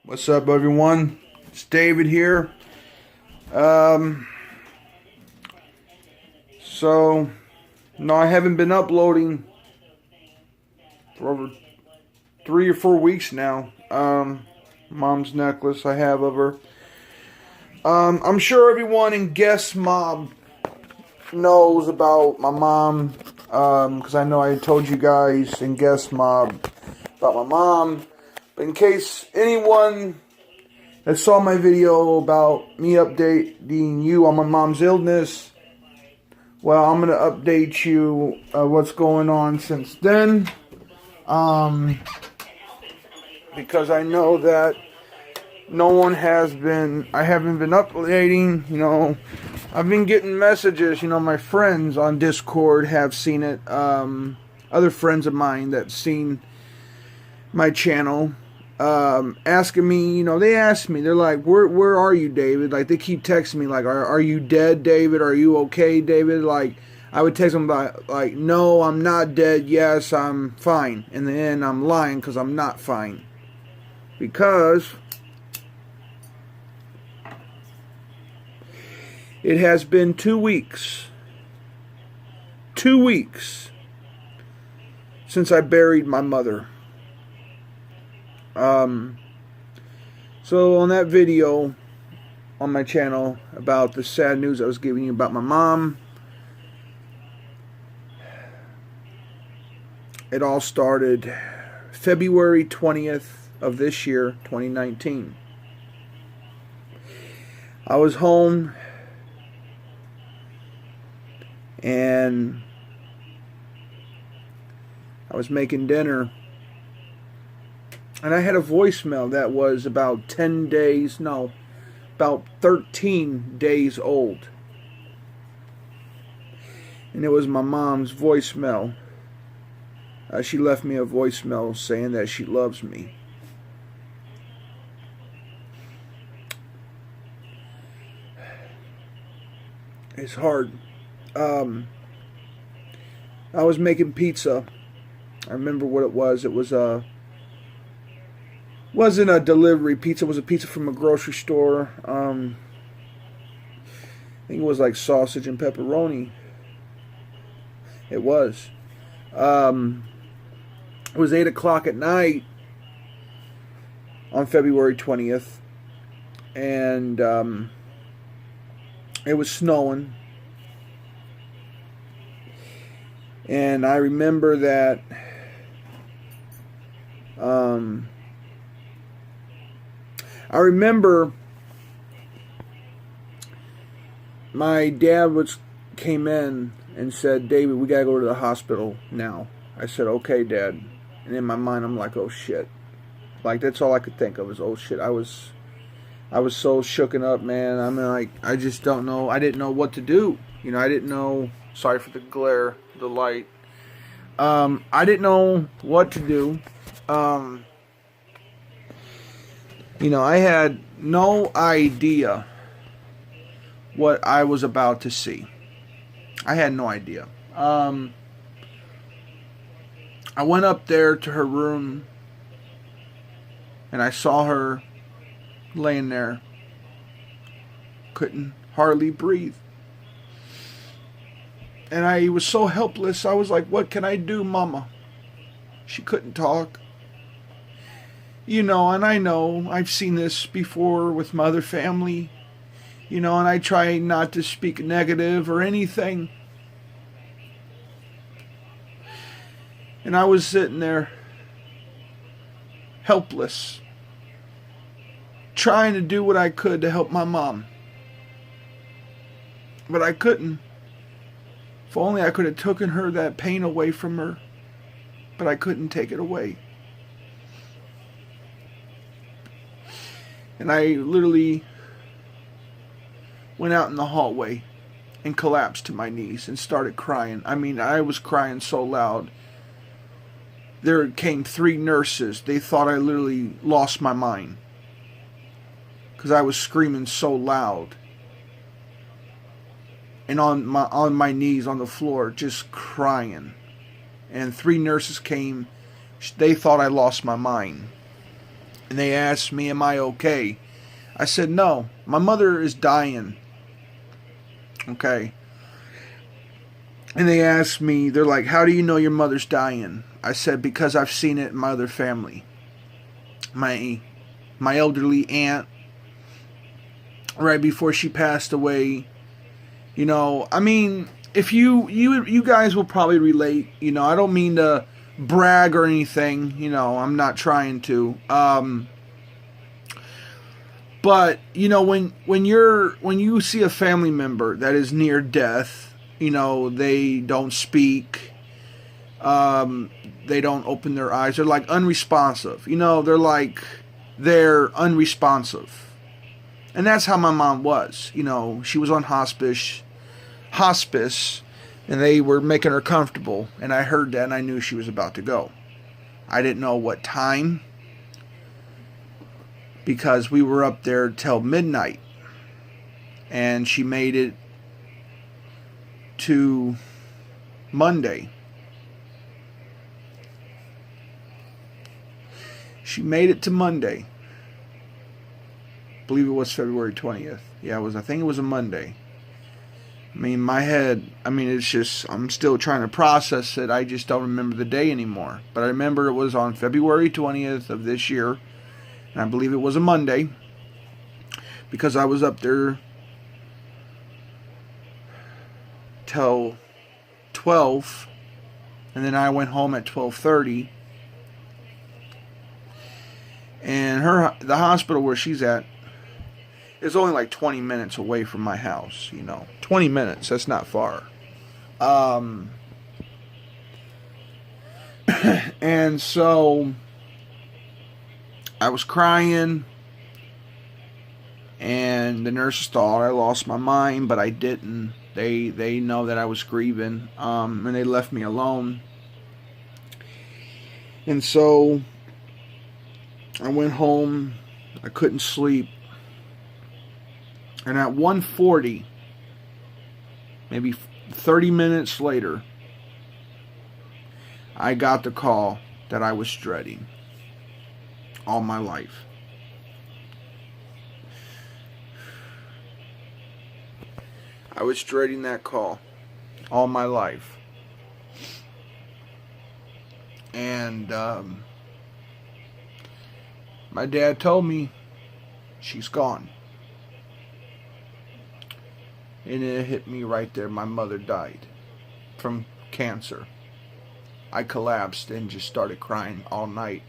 What's up, everyone? It's David here. So, no, I haven't been uploading for over 3 or 4 weeks now. Mom's necklace I have of her. I'm sure everyone in Guest Mob knows about my mom, because I know I told you guys in Guest Mob about my mom. But in case anyone that saw my video about me updating you on my mom's illness, well, I'm going to update you what's going on since then. Because I know that no one has been, I haven't been updating, I've been getting messages, my friends on Discord have seen it, other friends of mine that seen my channel, asking me, they ask me, they're like, where are you, David? Like, they keep texting me, like, are you dead, David? Are you okay, David? Like, I would text them, like, no, I'm not dead, yes, I'm fine. In the end, I'm lying, because I'm not fine. Because it has been 2 weeks. 2 weeks since I buried my mother. So on that video on my channel about the sad news I was giving you about my mom, it all started February 20th of this year, 2019. I was home and I was making dinner, and I had a voicemail that was about 13 days old. And it was my mom's voicemail. She left me a voicemail saying that she loves me. It's hard. I was making pizza. I remember what it was. It was wasn't a delivery pizza. It was a pizza from a grocery store. I think it was like sausage and pepperoni. It was. It was 8 o'clock at night on February 20th. And it was snowing. And I remember that my dad came in and said, David, we gotta go to the hospital now. I said, okay, Dad. And in my mind, I'm like, oh shit. Like, that's all I could think of was, oh shit. I was so shooken up, man. I mean, like, I just don't know. I didn't know what to do. I didn't know. Sorry for the glare, the light. I didn't know what to do. I had no idea what I was about to see. I had no idea. I went up there to her room, and I saw her laying there. Couldn't hardly breathe. And I was so helpless. I was like, what can I do, Mama? She couldn't talk. And I know I've seen this before with my other family. And I try not to speak negative or anything. And I was sitting there, helpless, trying to do what I could to help my mom. But I couldn't. If only I could have taken that pain away from her. But I couldn't take it away. And I literally went out in the hallway and collapsed to my knees and started crying. I mean, I was crying so loud. There came 3 nurses. They thought I literally lost my mind, because I was screaming so loud. And on my knees on the floor, just crying. And 3 nurses came. They thought I lost my mind. And they asked me, am I okay? I said, no, my mother is dying. Okay. And they asked me, they're like, how do you know your mother's dying? I said, because I've seen it in my other family. My elderly aunt, right before she passed away, you know, I mean, if you guys will probably relate, you know, I don't mean to brag or anything, you know, I'm not trying to. But you know, when you see a family member that is near death, you know, they don't speak, they don't open their eyes, they're like unresponsive. You know, they're unresponsive, and that's how my mom was. You know, she was on hospice, and they were making her comfortable, and I heard that, and I knew she was about to go. I didn't know what time, because we were up there till midnight, and she made it to Monday. She made it to Monday. I believe it was February 20th. Yeah, I think it was a Monday. I mean, my head, I mean, it's just, I'm still trying to process it. I just don't remember the day anymore. But I remember it was on February 20th of this year. And I believe it was a Monday, because I was up there till 12, and then I went home at 12:30. And the hospital where she's at is only like 20 minutes away from my house, you know. 20 minutes, that's not far. And so I was crying, and the nurses thought I lost my mind, but I didn't. They know that I was grieving, and they left me alone. And so I went home. I couldn't sleep. And at 1:40, maybe 30 minutes later, I got the call that I was dreading all my life. I was dreading that call all my life. And my dad told me, she's gone. And it hit me right there. My mother died from cancer. I collapsed and just started crying all night.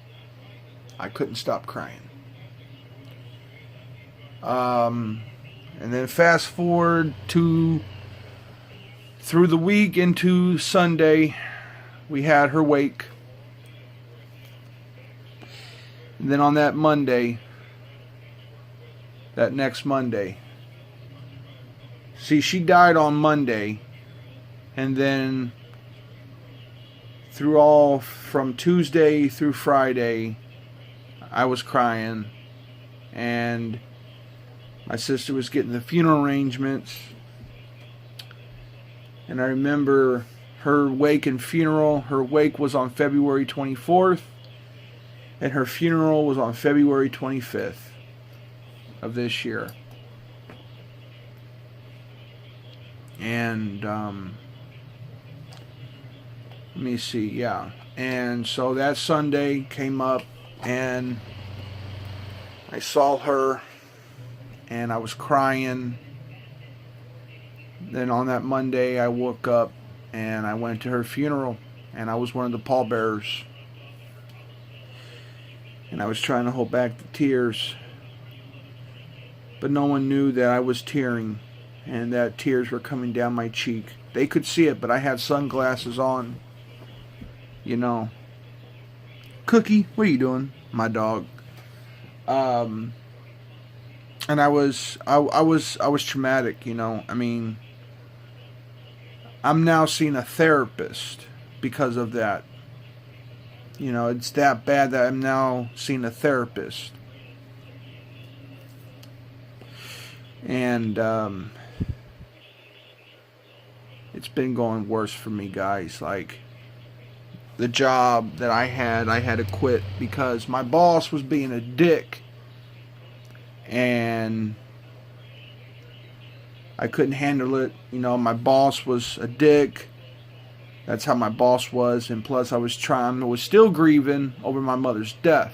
I couldn't stop crying. And then fast forward through the week into Sunday, we had her wake. And then on that Monday, that next Monday, see, she died on Monday, and then from Tuesday through Friday, I was crying, and my sister was getting the funeral arrangements, and I remember her wake and funeral. Her wake was on February 24th, and her funeral was on February 25th of this year. And let me see, yeah. And so that Sunday came up, and I saw her, and I was crying. Then on that Monday, I woke up, and I went to her funeral, and I was one of the pallbearers. And I was trying to hold back the tears, but no one knew that I was tearing, and that tears were coming down my cheek. They could see it, but I had sunglasses on. You know. Cookie, what are you doing? My dog. And I was traumatic, you know. I mean, I'm now seeing a therapist because of that. You know, it's that bad that I'm now seeing a therapist. And it's been going worse for me, guys. Like, the job that I had to quit because my boss was being a dick. And I couldn't handle it. You know, my boss was a dick. That's how my boss was. And plus I was still grieving over my mother's death.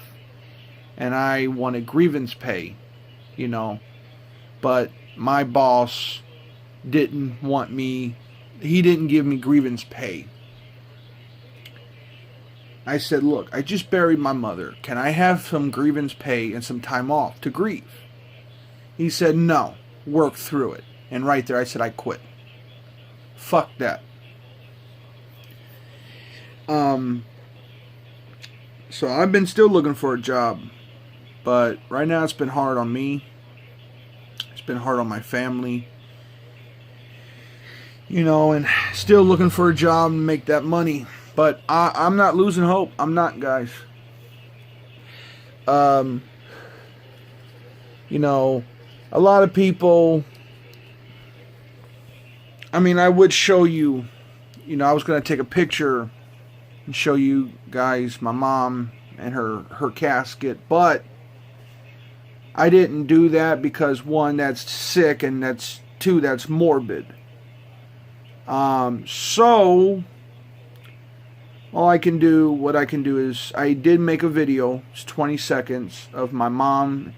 And I wanted grievance pay, you know. But my boss didn't want me, he didn't give me grievance pay. I said, look, I just buried my mother. Can I have some grievance pay and some time off to grieve? He said, no, work through it. And right there I said, I quit. Fuck that. So I've been still looking for a job. But right now it's been hard on me. It's been hard on my family. You know, and still looking for a job and make that money. But I'm not losing hope. I'm not, guys. You know, a lot of people, I mean, I would show you, you know, I was going to take a picture and show you guys my mom and her casket, but I didn't do that because one, that's sick, and that's two, that's morbid. So all I can do, what I can do is, I did make a video, it's 20 seconds, of my mom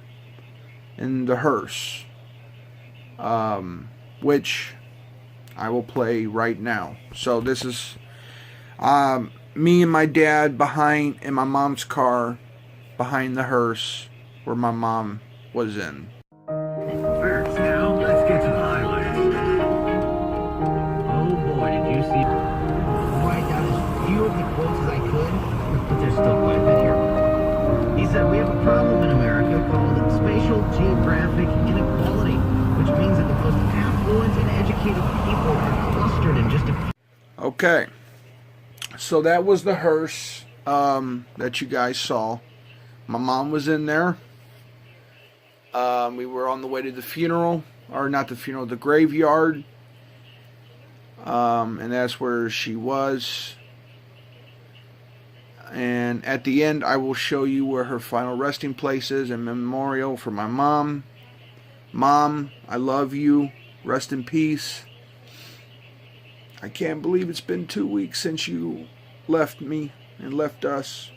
in the hearse, which I will play right now. So this is me and my dad in my mom's car behind the hearse where my mom was in. First, now let's get to the highlights. Oh boy, did you see? Write down as few of the quotes as I could, but there's still quite a bit here. He said, we have a problem in America called spatial geographic inequality, which means that the most affluent and educated people are clustered in just a few. Okay, so that was the hearse that you guys saw. My mom was in there. We were on the way to the funeral, or not the funeral, the graveyard. And that's where she was. And at the end, I will show you where her final resting place is, and memorial for my mom. Mom, I love you. Rest in peace. I can't believe it's been 2 weeks since you left me and left us.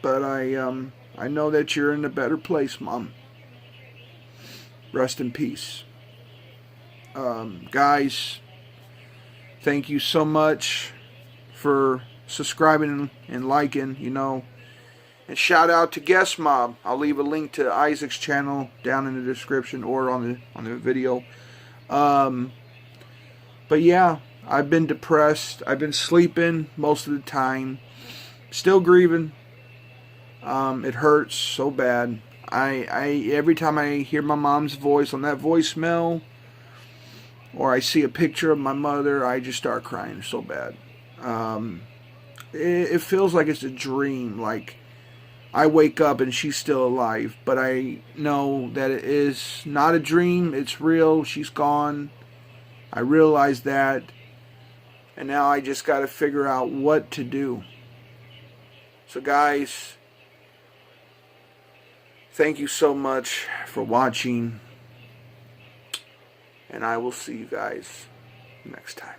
But I know that you're in a better place, Mom. Rest in peace. Guys, thank you so much for subscribing and liking, you know. And shout out to Guest Mob. I'll leave a link to Isaac's channel down in the description or on the video. But yeah, I've been depressed. I've been sleeping most of the time. Still grieving. It hurts so bad. I every time I hear my mom's voice on that voicemail, or I see a picture of my mother, I just start crying so bad. It feels like it's a dream. Like I wake up and she's still alive, but I know that it is not a dream. It's real. She's gone. I realize that, and now I just got to figure out what to do. So guys, thank you so much for watching, and I will see you guys next time.